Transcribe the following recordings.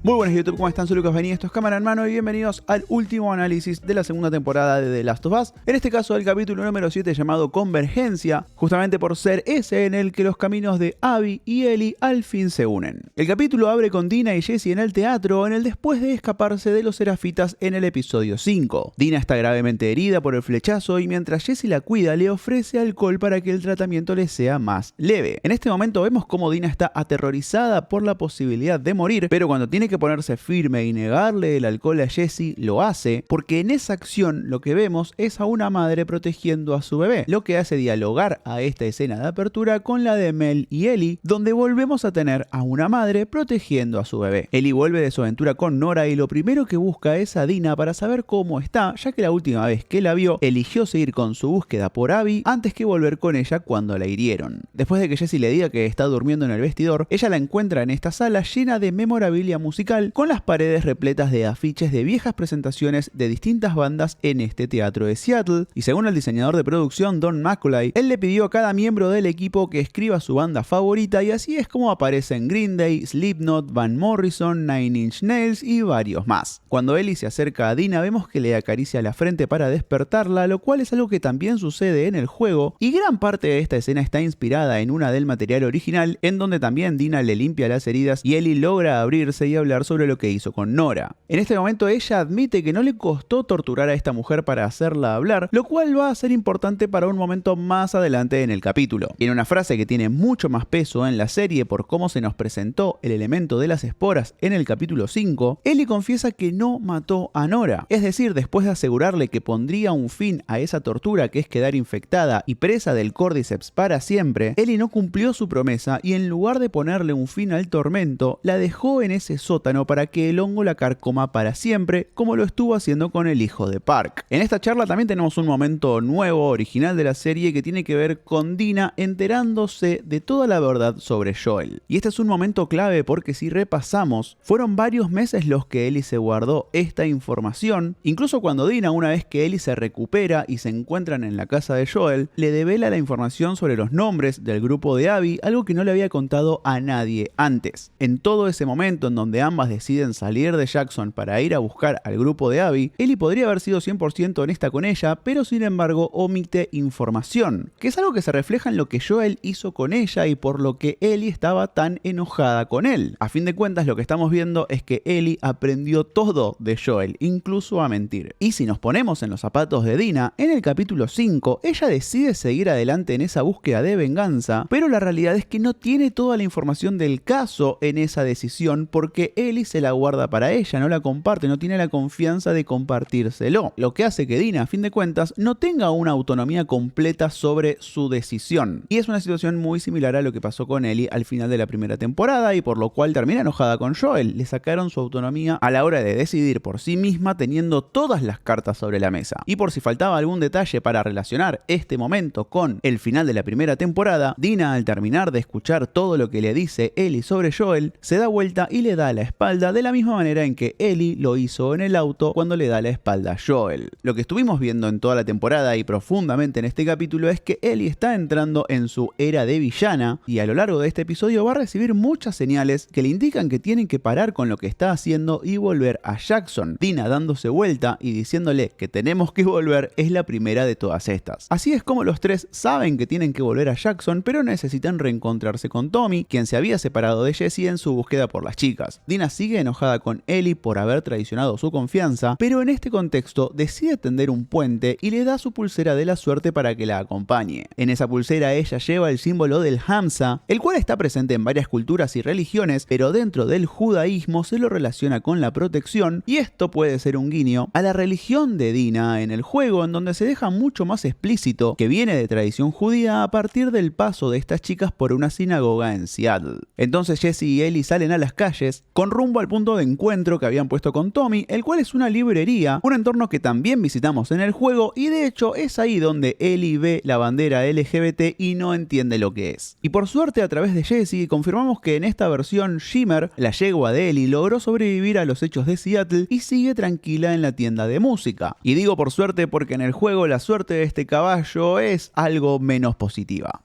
Muy buenas YouTube, ¿cómo están? Soy Lucas Beni, esto es Cámara en Mano y bienvenidos al último análisis de la segunda temporada de The Last of Us. En este caso el capítulo número 7 llamado Convergencia, justamente por ser ese en el que los caminos de Abby y Ellie al fin se unen. El capítulo abre con Dina y Jesse en el teatro en el después de escaparse de los Serafitas en el episodio 5. Dina está gravemente herida por el flechazo y mientras Jesse la cuida le ofrece alcohol para que el tratamiento le sea más leve. En este momento vemos cómo Dina está aterrorizada por la posibilidad de morir, pero cuando tiene que ponerse firme y negarle el alcohol a Jesse, lo hace, porque en esa acción lo que vemos es a una madre protegiendo a su bebé, lo que hace dialogar a esta escena de apertura con la de Mel y Ellie, donde volvemos a tener a una madre protegiendo a su bebé. Ellie vuelve de su aventura con Nora y lo primero que busca es a Dina para saber cómo está, ya que la última vez que la vio, eligió seguir con su búsqueda por Abby antes que volver con ella cuando la hirieron. Después de que Jesse le diga que está durmiendo en el vestidor, ella la encuentra en esta sala llena de memorabilia musical con las paredes repletas de afiches de viejas presentaciones de distintas bandas en este teatro de Seattle, y según el diseñador de producción Don Macaulay, él le pidió a cada miembro del equipo que escriba su banda favorita y así es como aparecen Green Day, Slipknot, Van Morrison, Nine Inch Nails y varios más. Cuando Ellie se acerca a Dina vemos que le acaricia la frente para despertarla, lo cual es algo que también sucede en el juego, y gran parte de esta escena está inspirada en una del material original, en donde también Dina le limpia las heridas y Ellie logra abrirse y hablar sobre lo que hizo con Nora. En este momento ella admite que no le costó torturar a esta mujer para hacerla hablar, lo cual va a ser importante para un momento más adelante en el capítulo. Y en una frase que tiene mucho más peso en la serie por cómo se nos presentó el elemento de las esporas en el capítulo 5, Ellie confiesa que no mató a Nora. Es decir, después de asegurarle que pondría un fin a esa tortura que es quedar infectada y presa del Cordyceps para siempre, Ellie no cumplió su promesa y en lugar de ponerle un fin al tormento, la dejó en ese sótano para que el hongo la carcoma para siempre, como lo estuvo haciendo con el hijo de Park. En esta charla también tenemos un momento nuevo, original de la serie, que tiene que ver con Dina enterándose de toda la verdad sobre Joel. Y este es un momento clave porque si repasamos, fueron varios meses los que Ellie se guardó esta información, incluso cuando Dina, una vez que Ellie se recupera y se encuentran en la casa de Joel, le devela la información sobre los nombres del grupo de Abby, algo que no le había contado a nadie antes. En todo ese momento en donde ambas deciden salir de Jackson para ir a buscar al grupo de Abby, Ellie podría haber sido 100% honesta con ella, pero sin embargo omite información, que es algo que se refleja en lo que Joel hizo con ella y por lo que Ellie estaba tan enojada con él. A fin de cuentas, lo que estamos viendo es que Ellie aprendió todo de Joel, incluso a mentir. Y si nos ponemos en los zapatos de Dina, en el capítulo 5, ella decide seguir adelante en esa búsqueda de venganza, pero la realidad es que no tiene toda la información del caso en esa decisión porque Ellie se la guarda para ella, no la comparte, no tiene la confianza de compartírselo, lo que hace que Dina, a fin de cuentas, no tenga una autonomía completa sobre su decisión. Y es una situación muy similar a lo que pasó con Ellie al final de la primera temporada y por lo cual termina enojada con Joel. Le sacaron su autonomía a la hora de decidir por sí misma teniendo todas las cartas sobre la mesa. Y por si faltaba algún detalle para relacionar este momento con el final de la primera temporada, Dina, al terminar de escuchar todo lo que le dice Ellie sobre Joel, se da vuelta y le da la espalda de la misma manera en que Ellie lo hizo en el auto cuando le da la espalda a Joel. Lo que estuvimos viendo en toda la temporada y profundamente en este capítulo es que Ellie está entrando en su era de villana y a lo largo de este episodio va a recibir muchas señales que le indican que tienen que parar con lo que está haciendo y volver a Jackson. Dina dándose vuelta y diciéndole que tenemos que volver es la primera de todas estas. Así es como los tres saben que tienen que volver a Jackson, pero necesitan reencontrarse con Tommy, quien se había separado de Jesse en su búsqueda por las chicas. Dina sigue enojada con Ellie por haber traicionado su confianza, pero en este contexto decide tender un puente y le da su pulsera de la suerte para que la acompañe. En esa pulsera ella lleva el símbolo del Hamsa, el cual está presente en varias culturas y religiones, pero dentro del judaísmo se lo relaciona con la protección, y esto puede ser un guiño a la religión de Dina en el juego, en donde se deja mucho más explícito que viene de tradición judía a partir del paso de estas chicas por una sinagoga en Seattle. Entonces Jesse y Ellie salen a las calles con rumbo al punto de encuentro que habían puesto con Tommy, el cual es una librería, un entorno que también visitamos en el juego, y de hecho es ahí donde Ellie ve la bandera LGBT y no entiende lo que es. Y por suerte, a través de Jesse confirmamos que en esta versión Shimmer, la yegua de Ellie, logró sobrevivir a los hechos de Seattle y sigue tranquila en la tienda de música. Y digo por suerte porque en el juego la suerte de este caballo es algo menos positiva.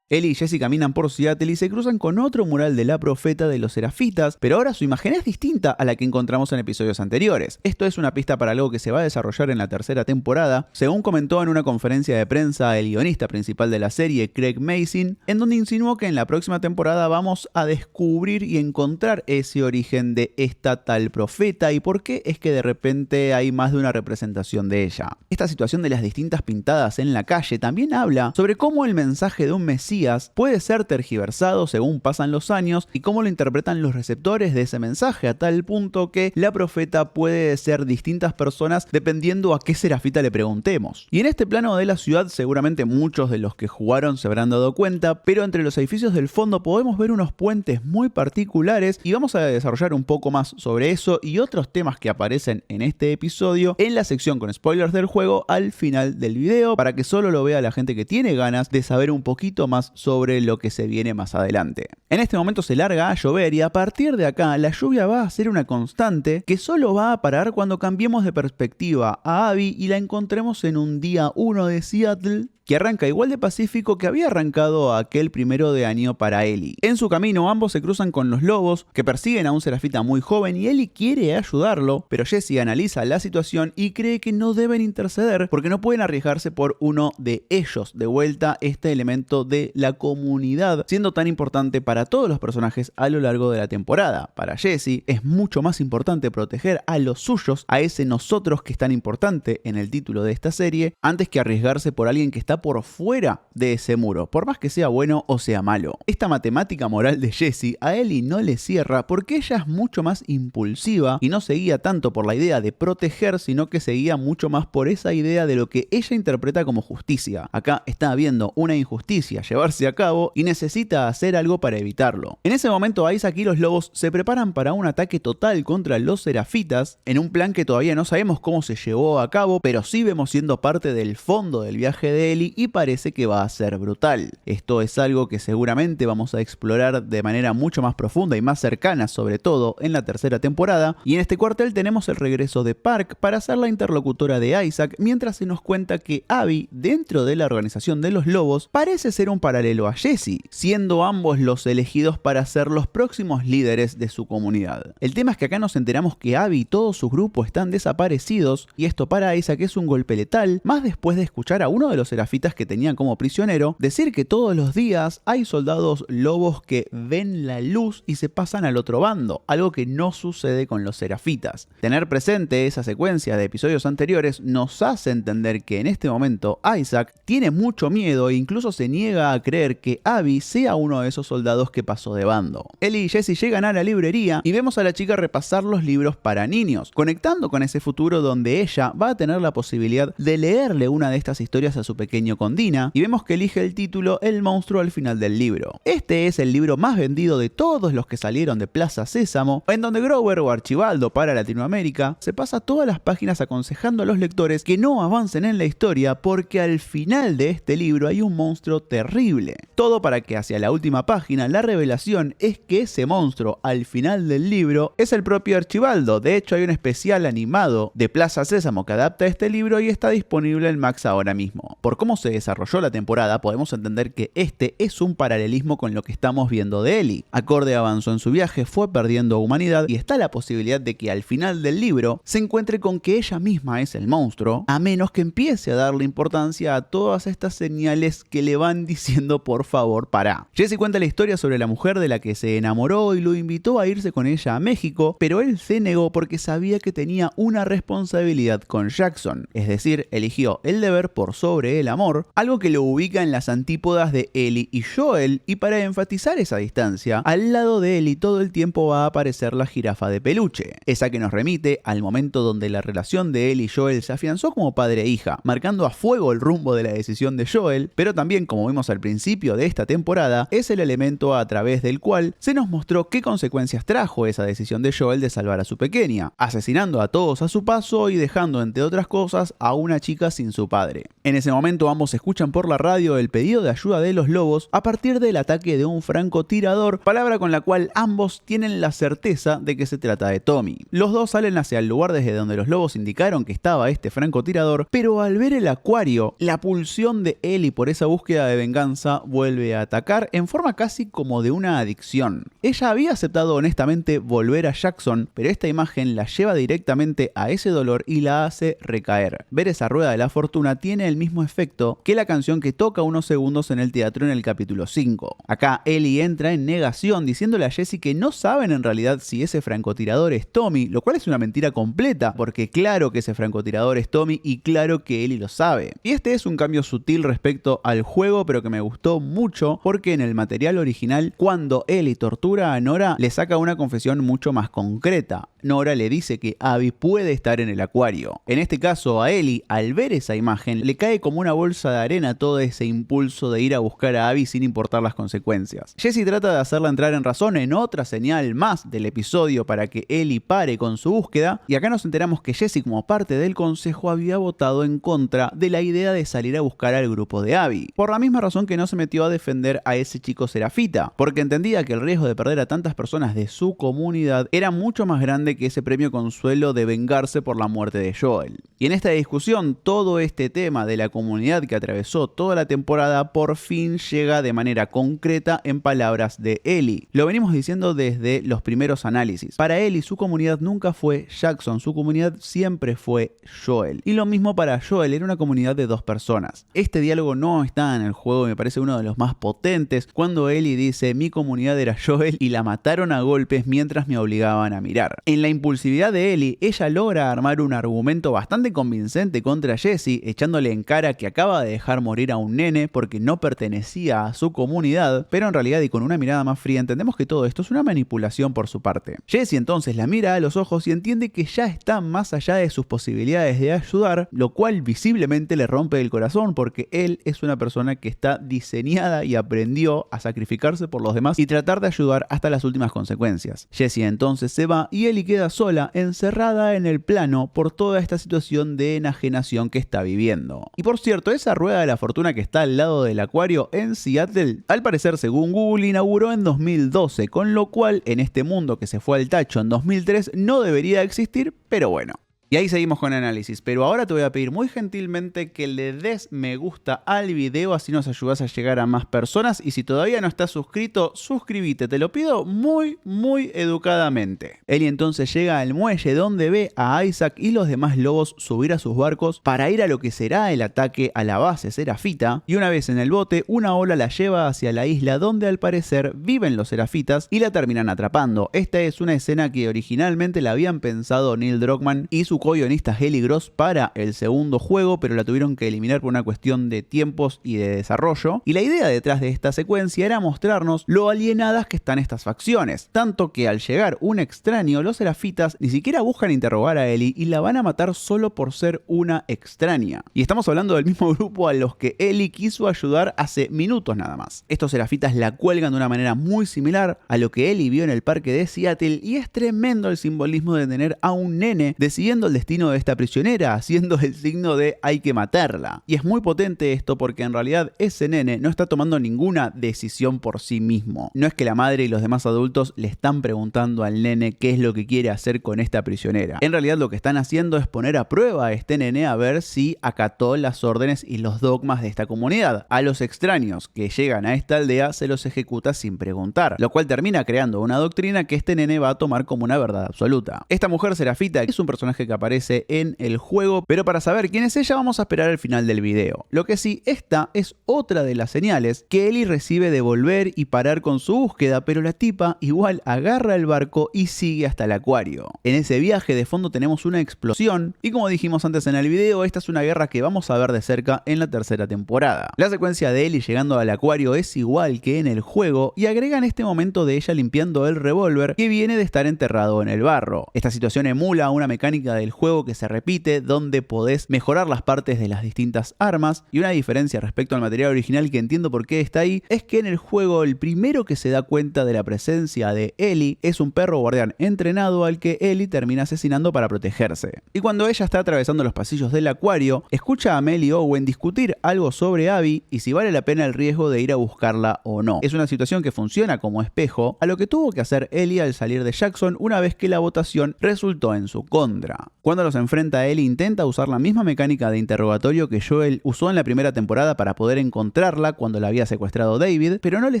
Ellie y Jessie caminan por Seattle y se cruzan con otro mural de la profeta de los Serafitas, pero ahora su imagen es distinta a la que encontramos en episodios anteriores. Esto es una pista para algo que se va a desarrollar en la tercera temporada, según comentó en una conferencia de prensa el guionista principal de la serie, Craig Mazin, en donde insinuó que en la próxima temporada vamos a descubrir y encontrar ese origen de esta tal profeta y por qué es que de repente hay más de una representación de ella. Esta situación de las distintas pintadas en la calle también habla sobre cómo el mensaje de un Mesías puede ser tergiversado según pasan los años y cómo lo interpretan los receptores de ese mensaje, a tal punto que la profeta puede ser distintas personas dependiendo a qué serafita le preguntemos. Y en este plano de la ciudad seguramente muchos de los que jugaron se habrán dado cuenta, pero entre los edificios del fondo podemos ver unos puentes muy particulares y vamos a desarrollar un poco más sobre eso y otros temas que aparecen en este episodio en la sección con spoilers del juego al final del video, para que solo lo vea la gente que tiene ganas de saber un poquito más sobre lo que se viene más adelante. En este momento se larga a llover y a partir de acá la lluvia va a ser una constante que solo va a parar cuando cambiemos de perspectiva a Abby y la encontremos en un día 1 de Seattle, que arranca igual de pacífico que había arrancado aquel 1 de año para Ellie. En su camino ambos se cruzan con los lobos que persiguen a un serafita muy joven y Ellie quiere ayudarlo, pero Jessie analiza la situación y cree que no deben interceder porque no pueden arriesgarse por uno de ellos. De vuelta este elemento de la comunidad siendo tan importante para todos los personajes a lo largo de la temporada. Para Jessie es mucho más importante proteger a los suyos, a ese nosotros que es tan importante en el título de esta serie, antes que arriesgarse por alguien que está por fuera de ese muro, por más que sea bueno o sea malo. Esta matemática moral de Jessie a Ellie no le cierra porque ella es mucho más impulsiva y no se guía tanto por la idea de proteger, sino que se guía mucho más por esa idea de lo que ella interpreta como justicia. Acá está habiendo una injusticia llevarse a cabo y necesita hacer algo para evitarlo. En ese momento Isaac y los lobos se preparan para un ataque total contra los serafitas, en un plan que todavía no sabemos cómo se llevó a cabo, pero sí vemos siendo parte del fondo del viaje de Ellie y parece que va a ser brutal. Esto es algo que seguramente vamos a explorar de manera mucho más profunda y más cercana, sobre todo en la tercera temporada, y en este cuartel tenemos el regreso de Park para ser la interlocutora de Isaac, mientras se nos cuenta que Abby, dentro de la organización de los lobos, parece ser un paralelo a Jessie, siendo ambos los elegidos para ser los próximos líderes de su comunidad. El tema es que acá nos enteramos que Abby y todo su grupo están desaparecidos, y esto para Isaac es un golpe letal, más después de escuchar a uno de los serafitas que tenían como prisionero decir que todos los días hay soldados lobos que ven la luz y se pasan al otro bando, algo que no sucede con los serafitas. Tener presente esa secuencia de episodios anteriores nos hace entender que en este momento Isaac tiene mucho miedo e incluso se niega a creer que Abby sea uno de esos soldados que pasó de bando. Ellie y Jessie llegan a la librería y vemos a la chica repasar los libros para niños, conectando con ese futuro donde ella va a tener la posibilidad de leerle una de estas historias a su pequeño con Dina, y vemos que elige el título El monstruo al final del libro. Este es el libro más vendido de todos los que salieron de Plaza Sésamo, en donde Grover, o Archibaldo para Latinoamérica, se pasa todas las páginas aconsejando a los lectores que no avancen en la historia porque al final de este libro hay un monstruo terrible. Todo para que hacia la última página la revelación es que ese monstruo al final del libro es el propio Archibaldo. De hecho hay un especial animado de Plaza Sésamo que adapta este libro y está disponible en Max ahora mismo. Por cómo se desarrolló la temporada, podemos entender que este es un paralelismo con lo que estamos viendo de Ellie. Acorde avanzó en su viaje, fue perdiendo humanidad y está la posibilidad de que al final del libro se encuentre con que ella misma es el monstruo, a menos que empiece a darle importancia a todas estas señales que le van diciendo por favor para. Jessie cuenta la historia sobre la mujer de la que se enamoró y lo invitó a irse con ella a México, pero él se negó porque sabía que tenía una responsabilidad con Jackson, es decir, eligió el deber por sobre el amor, algo que lo ubica en las antípodas de Ellie y Joel, y para enfatizar esa distancia, al lado de Ellie todo el tiempo va a aparecer la jirafa de peluche, esa que nos remite al momento donde la relación de Ellie y Joel se afianzó como padre e hija, marcando a fuego el rumbo de la decisión de Joel, pero también, como vimos al principio de esta temporada, es el elemento a través del cual se nos mostró qué consecuencias trajo esa decisión de Joel de salvar a su pequeña, asesinando a todos a su paso y dejando, entre otras cosas, a una chica sin su padre. En ese momento esto, ambos escuchan por la radio el pedido de ayuda de los lobos a partir del ataque de un francotirador, palabra con la cual ambos tienen la certeza de que se trata de Tommy. Los dos salen hacia el lugar desde donde los lobos indicaron que estaba este francotirador, pero al ver el acuario, la pulsión de Ellie por esa búsqueda de venganza vuelve a atacar en forma casi como de una adicción. Ella había aceptado honestamente volver a Jackson, pero esta imagen la lleva directamente a ese dolor y la hace recaer. Ver esa rueda de la fortuna tiene el mismo efecto que la canción que toca unos segundos en el teatro en el capítulo 5. Acá Ellie entra en negación diciéndole a Jessie que no saben en realidad si ese francotirador es Tommy, lo cual es una mentira completa, porque claro que ese francotirador es Tommy y claro que Ellie lo sabe. Y este es un cambio sutil respecto al juego, pero que me gustó mucho porque en el material original, cuando Ellie tortura a Nora, le saca una confesión mucho más concreta. Nora le dice que Abby puede estar en el acuario. En este caso, a Ellie, al ver esa imagen, le cae como una bolsa de arena todo ese impulso de ir a buscar a Abby sin importar las consecuencias. Jessie trata de hacerla entrar en razón en otra señal más del episodio para que Ellie pare con su búsqueda, y acá nos enteramos que Jessie, como parte del consejo, había votado en contra de la idea de salir a buscar al grupo de Abby, por la misma razón que no se metió a defender a ese chico Serafita, porque entendía que el riesgo de perder a tantas personas de su comunidad era mucho más grande que ese premio consuelo de vengarse por la muerte de Joel. Y en esta discusión, todo este tema de la comunidad que atravesó toda la temporada por fin llega de manera concreta en palabras de Ellie. Lo venimos diciendo desde los primeros análisis. Para Ellie, su comunidad nunca fue Jackson, su comunidad siempre fue Joel. Y lo mismo para Joel, era una comunidad de dos personas. Este diálogo no está en el juego y me parece uno de los más potentes cuando Ellie dice: mi comunidad era Joel y la mataron a golpes mientras me obligaban a mirar. En la impulsividad de Ellie, ella logra armar un argumento bastante convincente contra Jessie, echándole en cara que acaba de dejar morir a un nene porque no pertenecía a su comunidad, pero en realidad, y con una mirada más fría, entendemos que todo esto es una manipulación por su parte. Jessie entonces la mira a los ojos y entiende que ya está más allá de sus posibilidades de ayudar, lo cual visiblemente le rompe el corazón porque él es una persona que está diseñada y aprendió a sacrificarse por los demás y tratar de ayudar hasta las últimas consecuencias. Jessie entonces se va y Ellie queda sola, encerrada en el plano por toda esta situación de enajenación que está viviendo. Y por cierto, esa rueda de la fortuna que está al lado del acuario en Seattle, al parecer según Google, inauguró en 2012, con lo cual en este mundo que se fue al tacho en 2003 no debería existir, pero bueno. Y ahí seguimos con análisis, pero ahora te voy a pedir muy gentilmente que le des me gusta al video, así nos ayudas a llegar a más personas, y si todavía no estás suscrito, suscríbete, te lo pido muy educadamente. Ellie entonces llega al muelle donde ve a Isaac y los demás lobos subir a sus barcos para ir a lo que será el ataque a la base Serafita, y una vez en el bote, una ola la lleva hacia la isla donde al parecer viven los Serafitas y la terminan atrapando. Esta es una escena que originalmente la habían pensado Neil Druckmann y su co-guionista Heli Gross para el segundo juego, pero la tuvieron que eliminar por una cuestión de tiempos y de desarrollo, y la idea detrás de esta secuencia era mostrarnos lo alienadas que están estas facciones, tanto que al llegar un extraño, los Serafitas ni siquiera buscan interrogar a Ellie y la van a matar solo por ser una extraña. Y estamos hablando del mismo grupo a los que Ellie quiso ayudar hace minutos nada más. Estos Serafitas la cuelgan de una manera muy similar a lo que Ellie vio en el parque de Seattle, y es tremendo el simbolismo de tener a un nene decidiendo el destino de esta prisionera, haciendo el signo de hay que matarla. Y es muy potente esto porque en realidad ese nene no está tomando ninguna decisión por sí mismo. No es que la madre y los demás adultos le están preguntando al nene qué es lo que quiere hacer con esta prisionera. En realidad lo que están haciendo es poner a prueba a este nene a ver si acató las órdenes y los dogmas de esta comunidad. A los extraños que llegan a esta aldea se los ejecuta sin preguntar, lo cual termina creando una doctrina que este nene va a tomar como una verdad absoluta. Esta mujer Serafita es un personaje que aparece en el juego, pero para saber quién es ella vamos a esperar al final del video. Lo que sí, esta es otra de las señales que Ellie recibe de volver y parar con su búsqueda, pero la tipa igual agarra el barco y sigue hasta el acuario. En ese viaje de fondo tenemos una explosión y, como dijimos antes en el video, esta es una guerra que vamos a ver de cerca en la tercera temporada. La secuencia de Ellie llegando al acuario es igual que en el juego y agregan este momento de ella limpiando el revólver que viene de estar enterrado en el barro. Esta situación emula una mecánica de del juego que se repite, donde podés mejorar las partes de las distintas armas. Y una diferencia respecto al material original que entiendo por qué está ahí, es que en el juego el primero que se da cuenta de la presencia de Ellie es un perro guardián entrenado al que Ellie termina asesinando para protegerse. Y cuando ella está atravesando los pasillos del acuario, escucha a Mel y Owen discutir algo sobre Abby y si vale la pena el riesgo de ir a buscarla o no. Es una situación que funciona como espejo a lo que tuvo que hacer Ellie al salir de Jackson una vez que la votación resultó en su contra. Cuando los enfrenta, Ellie intenta usar la misma mecánica de interrogatorio que Joel usó en la primera temporada para poder encontrarla cuando la había secuestrado David, pero no le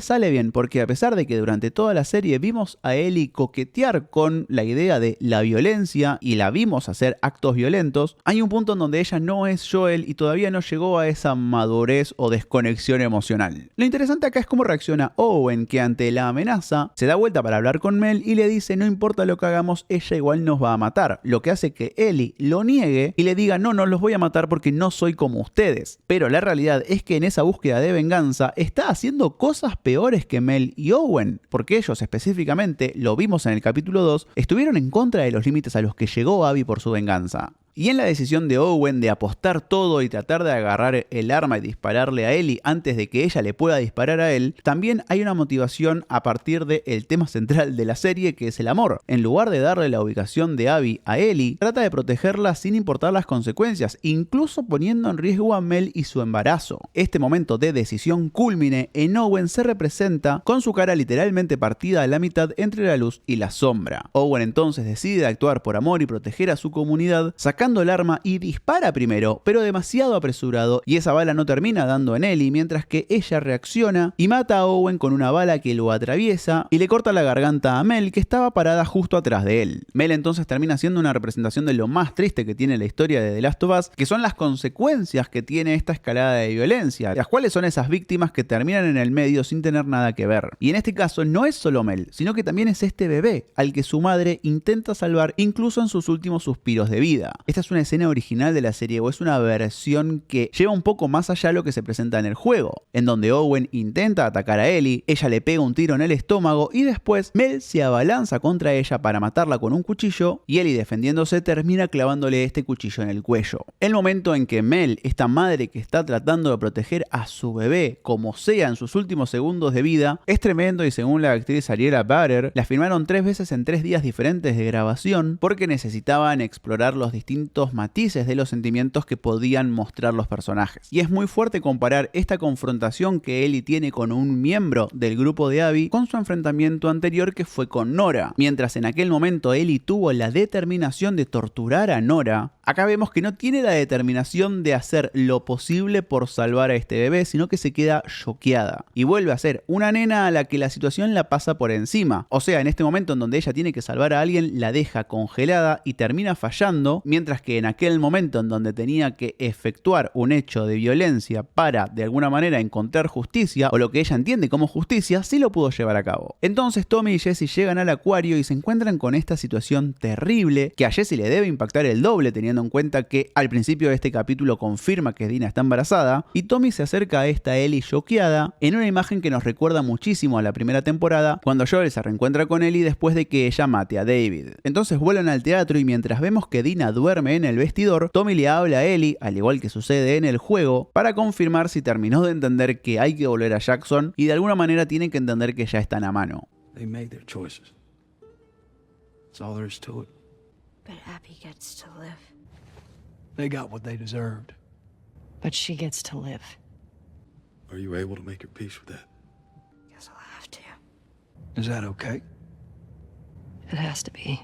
sale bien porque a pesar de que durante toda la serie vimos a Ellie coquetear con la idea de la violencia y la vimos hacer actos violentos, hay un punto en donde ella no es Joel y todavía no llegó a esa madurez o desconexión emocional. Lo interesante acá es cómo reacciona Owen, que ante la amenaza se da vuelta para hablar con Mel y le dice: no importa lo que hagamos, ella igual nos va a matar, lo que hace que Ellie lo niegue y le diga: no los voy a matar porque no soy como ustedes. Pero la realidad es que en esa búsqueda de venganza está haciendo cosas peores que Mel y Owen, porque ellos específicamente, lo vimos en el capítulo 2, estuvieron en contra de los límites a los que llegó Abby por su venganza. Y en la decisión de Owen de apostar todo y tratar de agarrar el arma y dispararle a Ellie antes de que ella le pueda disparar a él, también hay una motivación a partir del tema central de la serie, que es el amor. En lugar de darle la ubicación de Abby a Ellie, trata de protegerla sin importar las consecuencias, incluso poniendo en riesgo a Mel y su embarazo. Este momento de decisión cúlmine en Owen se representa con su cara literalmente partida a la mitad entre la luz y la sombra. Owen entonces decide actuar por amor y proteger a su comunidad, sacando el arma y dispara primero, pero demasiado apresurado, y esa bala no termina dando en Ellie, mientras que ella reacciona y mata a Owen con una bala que lo atraviesa y le corta la garganta a Mel, que estaba parada justo atrás de él. Mel entonces termina siendo una representación de lo más triste que tiene la historia de The Last of Us, que son las consecuencias que tiene esta escalada de violencia, las cuales son esas víctimas que terminan en el medio sin tener nada que ver. Y en este caso no es solo Mel, sino que también es este bebé, al que su madre intenta salvar incluso en sus últimos suspiros de vida. Esta es una escena original de la serie, o es una versión que lleva un poco más allá de lo que se presenta en el juego, en donde Owen intenta atacar a Ellie, ella le pega un tiro en el estómago y después Mel se abalanza contra ella para matarla con un cuchillo y Ellie, defendiéndose, termina clavándole este cuchillo en el cuello. El momento en que Mel, esta madre que está tratando de proteger a su bebé como sea en sus últimos segundos de vida, es tremendo, y según la actriz Ariela Butter, la filmaron 3 veces en 3 días diferentes de grabación porque necesitaban explorar los distintos matices de los sentimientos que podían mostrar los personajes. Y es muy fuerte comparar esta confrontación que Ellie tiene con un miembro del grupo de Abby con su enfrentamiento anterior, que fue con Nora. Mientras en aquel momento Ellie tuvo la determinación de torturar a Nora, acá vemos que no tiene la determinación de hacer lo posible por salvar a este bebé, sino que se queda choqueada y vuelve a ser una nena a la que la situación la pasa por encima. O sea, en este momento en donde ella tiene que salvar a alguien, la deja congelada y termina fallando, mientras que en aquel momento en donde tenía que efectuar un hecho de violencia para de alguna manera encontrar justicia, o lo que ella entiende como justicia, sí lo pudo llevar a cabo. Entonces Tommy y Jesse llegan al acuario y se encuentran con esta situación terrible que a Jesse le debe impactar el doble, teniendo en cuenta que al principio de este capítulo confirma que Dina está embarazada, y Tommy se acerca a esta Ellie choqueada en una imagen que nos recuerda muchísimo a la primera temporada, cuando Joel se reencuentra con Ellie después de que ella mate a David. Entonces vuelven al teatro y mientras vemos que Dina duerme en el vestidor, Tommy le habla a Ellie, al igual que sucede en el juego, para confirmar si terminó de entender que hay que volver a Jackson y de alguna manera tiene que entender que ya están a mano. They made their choices. That's all there is to it. But Abby gets to live. They got what they deserved. But she gets to live. Are you able to make your peace with that? Guess I'll have to. Is that okay? It has to be.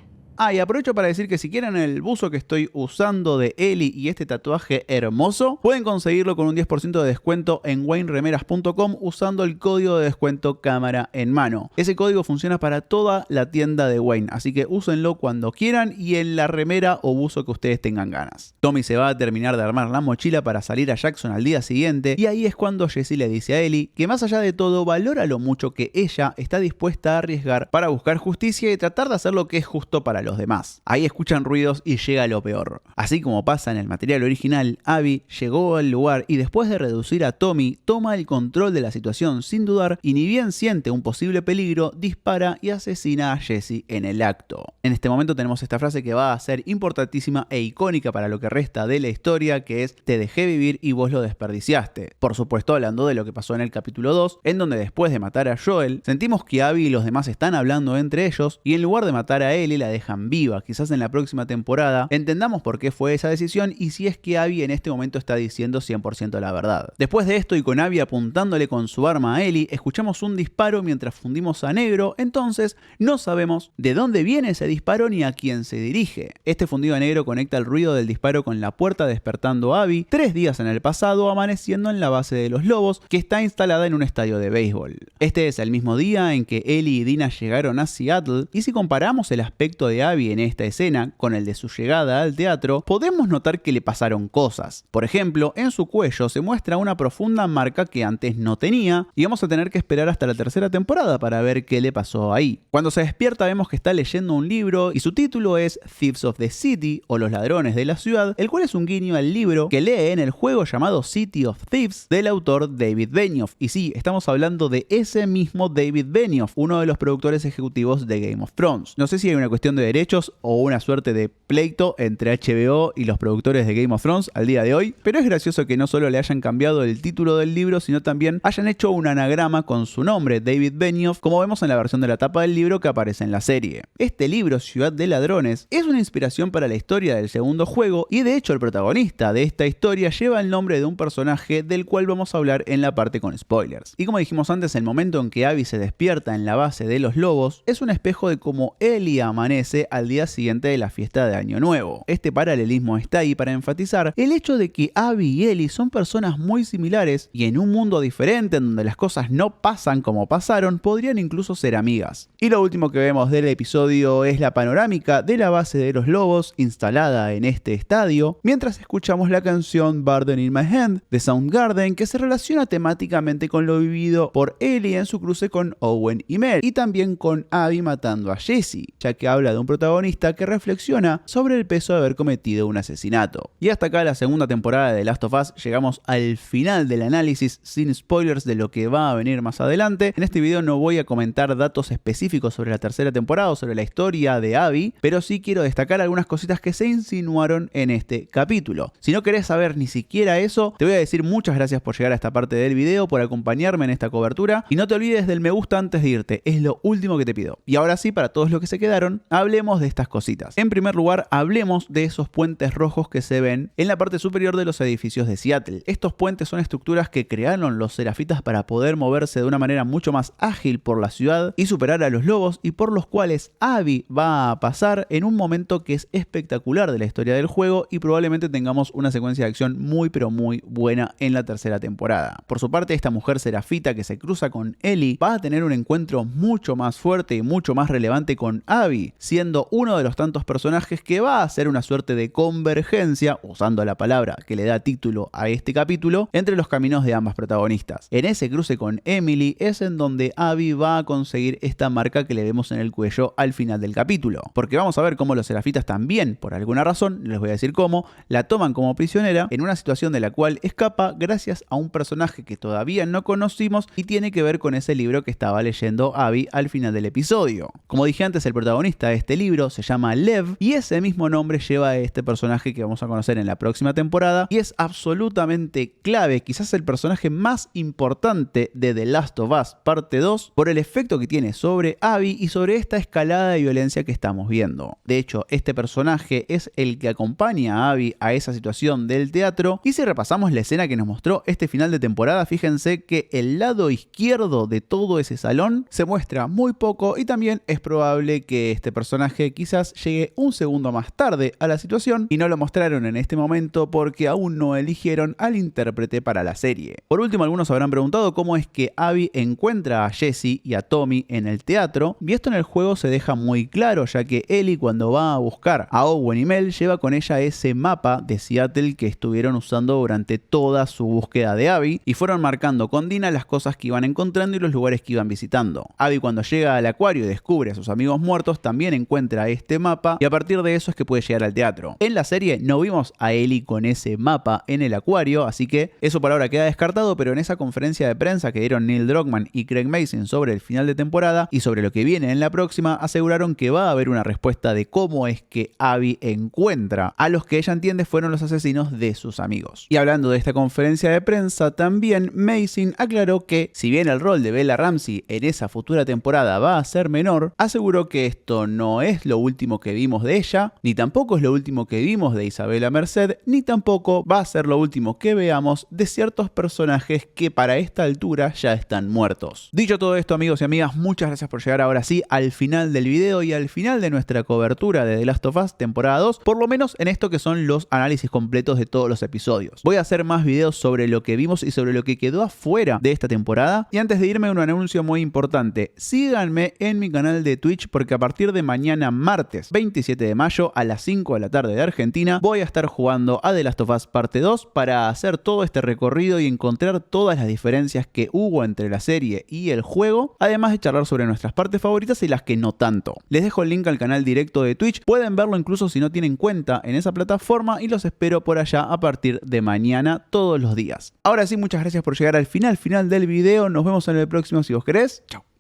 Y aprovecho para decir que si quieren el buzo que estoy usando de Ellie y este tatuaje hermoso, pueden conseguirlo con un 10% de descuento en wayneremeras.com usando el código de descuento cámara en mano. Ese código funciona para toda la tienda de Wayne, así que úsenlo cuando quieran y en la remera o buzo que ustedes tengan ganas. Tommy se va a terminar de armar la mochila para salir a Jackson al día siguiente, y ahí es cuando Jesse le dice a Ellie que más allá de todo valora lo mucho que ella está dispuesta a arriesgar para buscar justicia y tratar de hacer lo que es justo para para los demás. Ahí escuchan ruidos y llega lo peor. Así como pasa en el material original, Abby llegó al lugar y después de reducir a Tommy, toma el control de la situación sin dudar y ni bien siente un posible peligro, dispara y asesina a Jesse en el acto. En este momento tenemos esta frase que va a ser importantísima e icónica para lo que resta de la historia, que es: te dejé vivir y vos lo desperdiciaste. Por supuesto, hablando de lo que pasó en el capítulo 2, en donde después de matar a Joel, sentimos que Abby y los demás están hablando entre ellos y en lugar de matar a Ellie la dejan viva. Quizás en la próxima temporada entendamos por qué fue esa decisión y si es que Abby en este momento está diciendo 100% la verdad. Después de esto y con Abby apuntándole con su arma a Ellie, escuchamos un disparo mientras fundimos a negro, entonces no sabemos de dónde viene ese disparo ni a quién se dirige. Este fundido a negro conecta el ruido del disparo con la puerta, despertando a Abby 3 días en el pasado, amaneciendo en la base de los lobos, que está instalada en un estadio de béisbol. Este es el mismo día en que Ellie y Dina llegaron a Seattle, y si comparamos el aspecto de Abby en esta escena con el de su llegada al teatro, podemos notar que le pasaron cosas. Por ejemplo, en su cuello se muestra una profunda marca que antes no tenía, y vamos a tener que esperar hasta la tercera temporada para ver qué le pasó ahí. Cuando se despierta vemos que está leyendo un libro y su título es Thieves of the City, o Los Ladrones de la Ciudad, el cual es un guiño al libro que lee en el juego llamado City of Thieves del autor David Benioff. Y sí, estamos hablando de ese mismo David Benioff, uno de los productores ejecutivos de Game of Thrones. No sé si hay una cuestión de derechos o una suerte de pleito entre HBO y los productores de Game of Thrones al día de hoy, pero es gracioso que no solo le hayan cambiado el título del libro, sino también hayan hecho un anagrama con su nombre, David Benioff, como vemos en la versión de la tapa del libro que aparece en la serie. Este libro, Ciudad de Ladrones, es una inspiración para la historia del segundo juego y de hecho el protagonista de esta historia lleva el nombre de un personaje del cual vamos a hablar en la parte con spoilers. Y como dijimos antes, el momento en que Abby se despierta en la base de los lobos es un espejo de cómo Ellie amanece al día siguiente de la fiesta de Año Nuevo. Este paralelismo está ahí para enfatizar el hecho de que Abby y Ellie son personas muy similares y en un mundo diferente en donde las cosas no pasan como pasaron, podrían incluso ser amigas. Y lo último que vemos del episodio es la panorámica de la base de los lobos instalada en este estadio, mientras escuchamos la canción Burden in My Hand de Soundgarden, que se relaciona temáticamente con lo vivido por Ellie en su cruce con Owen y Mel, y también con Abby matando a Jesse, ya que habla de un protagonista que reflexiona sobre el peso de haber cometido un asesinato. Y hasta acá la segunda temporada de The Last of Us, llegamos al final del análisis sin spoilers de lo que va a venir más adelante. En este video no voy a comentar datos específicos sobre la tercera temporada o sobre la historia de Abby, pero sí quiero destacar algunas cositas que se insinuaron en este capítulo. Si no querés saber ni siquiera eso, te voy a decir muchas gracias por llegar a esta parte del video, por acompañarme en esta cobertura, y no te olvides del me gusta antes de irte, es lo último que te pido. Y ahora sí, para todos los que se quedaron, hablemos de estas cositas. En primer lugar, hablemos de esos puentes rojos que se ven en la parte superior de los edificios de Seattle. Estos puentes son estructuras que crearon los serafitas para poder moverse de una manera mucho más ágil por la ciudad y superar a los lobos, y por los cuales Abby va a pasar en un momento que es espectacular de la historia del juego y probablemente tengamos una secuencia de acción muy pero muy buena en la tercera temporada. Por su parte, esta mujer serafita que se cruza con Ellie va a tener un encuentro mucho más fuerte y mucho más relevante con Abby, siendo uno de los tantos personajes que va a hacer una suerte de convergencia, usando la palabra que le da título a este capítulo, entre los caminos de ambas protagonistas. En ese cruce con Emily es en donde Abby va a conseguir esta marca que le vemos en el cuello al final del capítulo, porque vamos a ver cómo los serafitas también, por alguna razón, les voy a decir cómo, la toman como prisionera en una situación de la cual escapa gracias a un personaje que todavía no conocimos y tiene que ver con ese libro que estaba leyendo Abby al final del episodio. Como dije antes, el protagonista de este libro se llama Lev y ese mismo nombre lleva a este personaje que vamos a conocer en la próxima temporada y es absolutamente clave, quizás el personaje más importante de The Last of Us parte 2 por el efecto que tiene sobre Abby y sobre esta escalada de violencia que estamos viendo. De hecho, este personaje es el que acompaña a Abby a esa situación del teatro, y si repasamos la escena que nos mostró este final de temporada, fíjense que el lado izquierdo de todo ese salón se muestra muy poco y también es probable que este personaje quizás llegue un segundo más tarde a la situación y no lo mostraron en este momento porque aún no eligieron al intérprete para la serie. Por último, algunos habrán preguntado cómo es que Abby encuentra a Jesse y a Tommy en el teatro, y esto en el juego se deja muy claro, ya que Ellie, cuando va a buscar a Owen y Mel, lleva con ella ese mapa de Seattle que estuvieron usando durante toda su búsqueda de Abby y fueron marcando con Dina las cosas que iban encontrando y los lugares que iban visitando. Abby, cuando llega al acuario y descubre a sus amigos muertos, también encuentra encuentra este mapa y a partir de eso es que puede llegar al teatro. En la serie no vimos a Ellie con ese mapa en el acuario, así que eso por ahora queda descartado, pero en esa conferencia de prensa que dieron Neil Druckmann y Craig Mazin sobre el final de temporada y sobre lo que viene en la próxima, aseguraron que va a haber una respuesta de cómo es que Abby encuentra a los que ella entiende fueron los asesinos de sus amigos. Y hablando de esta conferencia de prensa, también Mazin aclaró que, si bien el rol de Bella Ramsey en esa futura temporada va a ser menor, aseguró que esto no es lo último que vimos de ella, ni tampoco es lo último que vimos de Isabela Merced, ni tampoco va a ser lo último que veamos de ciertos personajes que para esta altura ya están muertos. Dicho todo esto, amigos y amigas, muchas gracias por llegar ahora sí al final del video y al final de nuestra cobertura de The Last of Us temporada 2, por lo menos en esto que son los análisis completos de todos los episodios. Voy a hacer más videos sobre lo que vimos y sobre lo que quedó afuera de esta temporada. Y antes de irme, un anuncio muy importante. Síganme en mi canal de Twitch porque a partir de mañana martes 27 de mayo a las 5 de la tarde de Argentina voy a estar jugando a The Last of Us parte 2 para hacer todo este recorrido y encontrar todas las diferencias que hubo entre la serie y el juego, además de charlar sobre nuestras partes favoritas y las que no tanto. Les dejo el link al canal directo de Twitch, pueden verlo incluso si no tienen cuenta en esa plataforma y los espero por allá a partir de mañana todos los días. Ahora sí, muchas gracias por llegar al final del video, nos vemos en el próximo si vos querés. Chau.